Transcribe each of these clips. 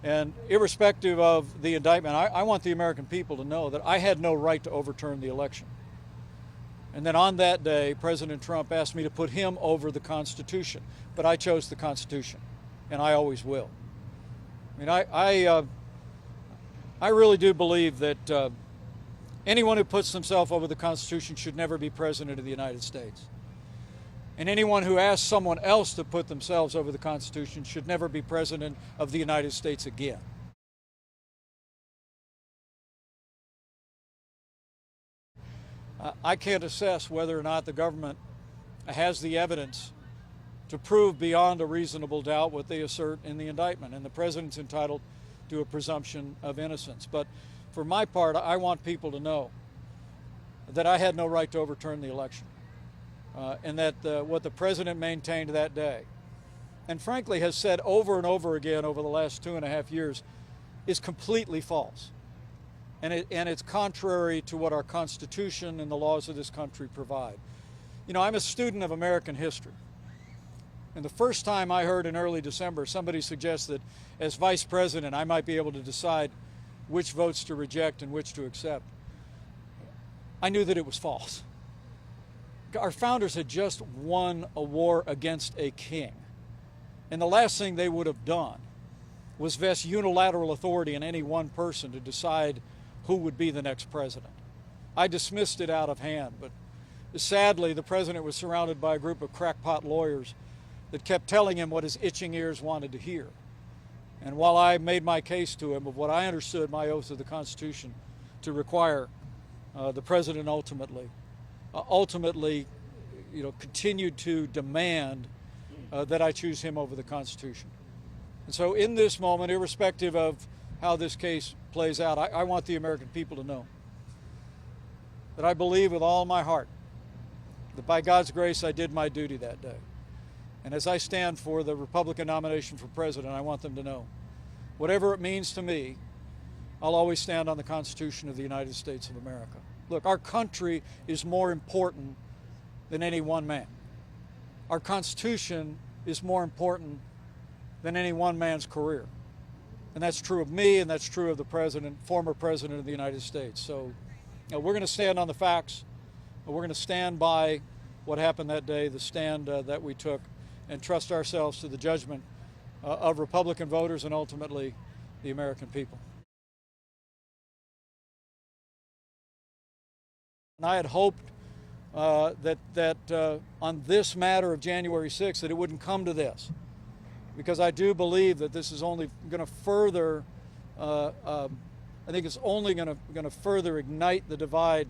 And irrespective of the indictment, I want the American people to know that I had no right to overturn the election. And then on that day, President Trump asked me to put him over the Constitution. But I chose the Constitution, and I always will. I mean, I really do believe that anyone who puts themselves over the Constitution should never be President of the United States. And anyone who asks someone else to put themselves over the Constitution should never be President of the United States again. I can't assess whether or not the government has the evidence to prove beyond a reasonable doubt what they assert in the indictment, and the president's entitled to a presumption of innocence. But for my part, I want people to know that I had no right to overturn the election, and that what the president maintained that day, and frankly has said over and over again over the last 2.5 years, is completely false. And it's contrary to what our Constitution and the laws of this country provide. You know, I'm a student of American history. And the first time I heard in early December somebody suggest that as vice president I might be able to decide which votes to reject and which to accept, I knew that it was false. Our founders had just won a war against a king. And the last thing they would have done was vest unilateral authority in any one person to decide who would be the next president. I dismissed it out of hand, but sadly the president was surrounded by a group of crackpot lawyers that kept telling him what his itching ears wanted to hear. And while I made my case to him of what I understood my oath of the Constitution to require, the president ultimately, continued to demand that I choose him over the Constitution. And so in this moment, irrespective of how this case plays out, I want the American people to know that I believe with all my heart that by God's grace I did my duty that day. And as I stand for the Republican nomination for president, I want them to know, whatever it means to me, I'll always stand on the Constitution of the United States of America. Look, our country is more important than any one man. Our Constitution is more important than any one man's career. And that's true of me, and that's true of the president, former president of the United States. So we're going to stand on the facts. We're going to stand by what happened that day, the stand that we took, and trust ourselves to the judgment of Republican voters and ultimately the American people. And I had hoped that on this matter of January 6th that it wouldn't come to this, because I do believe that this is only going to further, I think it's only going to further ignite the divide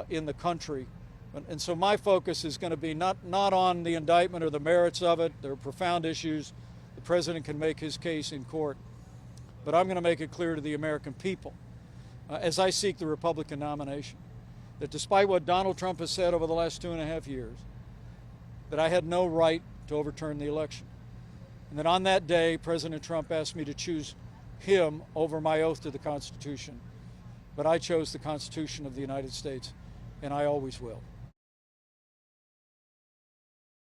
in the country. And so my focus is going to be not on the indictment or the merits of it. There are profound issues. The president can make his case in court. But I'm going to make it clear to the American people, as I seek the Republican nomination, that despite what Donald Trump has said over the last 2.5 years, that I had no right to overturn the election. And that on that day, President Trump asked me to choose him over my oath to the Constitution. But I chose the Constitution of the United States, and I always will.